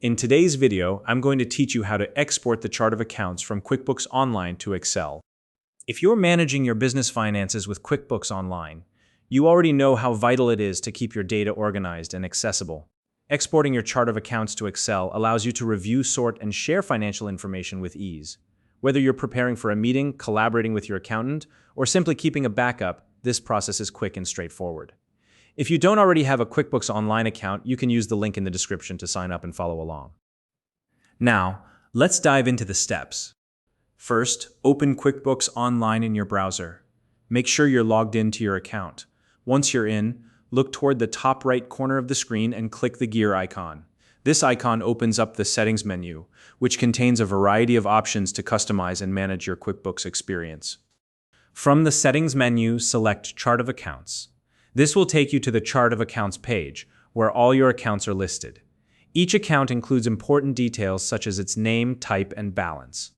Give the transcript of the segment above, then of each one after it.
In today's video, I'm going to teach you how to export the chart of accounts from QuickBooks Online to Excel. If you're managing your business finances with QuickBooks Online, you already know how vital it is to keep your data organized and accessible. Exporting your chart of accounts to Excel allows you to review, sort, and share financial information with ease. Whether you're preparing for a meeting, collaborating with your accountant, or simply keeping a backup, this process is quick and straightforward. If you don't already have a QuickBooks Online account, you can use the link in the description to sign up and follow along. Now, let's dive into the steps. First, open QuickBooks Online in your browser. Make sure you're logged into your account. Once you're in, look toward the top right corner of the screen and click the gear icon. This icon opens up the Settings menu, which contains a variety of options to customize and manage your QuickBooks experience. From the Settings menu, select Chart of Accounts. This will take you to the Chart of Accounts page, where all your accounts are listed. Each account includes important details such as its name, type, and balance.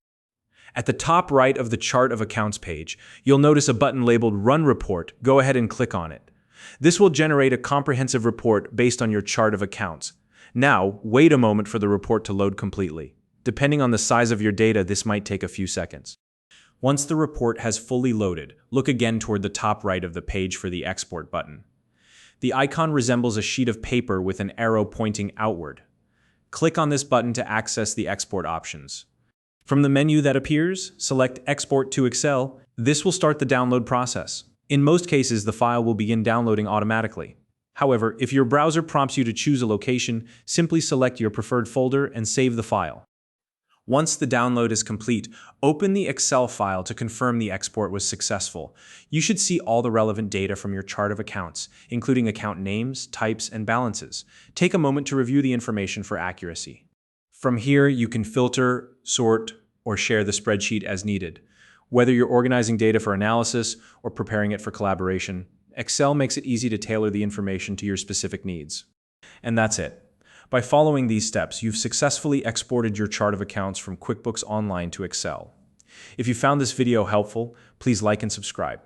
At the top right of the Chart of Accounts page, you'll notice a button labeled Run Report. Go ahead and click on it. This will generate a comprehensive report based on your chart of accounts. Now, wait a moment for the report to load completely. Depending on the size of your data, this might take a few seconds. Once the report has fully loaded, look again toward the top right of the page for the Export button. The icon resembles a sheet of paper with an arrow pointing outward. Click on this button to access the export options. From the menu that appears, select Export to Excel. This will start the download process. In most cases, the file will begin downloading automatically. However, if your browser prompts you to choose a location, simply select your preferred folder and save the file. Once the download is complete, open the Excel file to confirm the export was successful. You should see all the relevant data from your chart of accounts, including account names, types, and balances. Take a moment to review the information for accuracy. From here, you can filter, sort, or share the spreadsheet as needed. Whether you're organizing data for analysis or preparing it for collaboration, Excel makes it easy to tailor the information to your specific needs. And that's it. By following these steps, you've successfully exported your chart of accounts from QuickBooks Online to Excel. If you found this video helpful, please like and subscribe.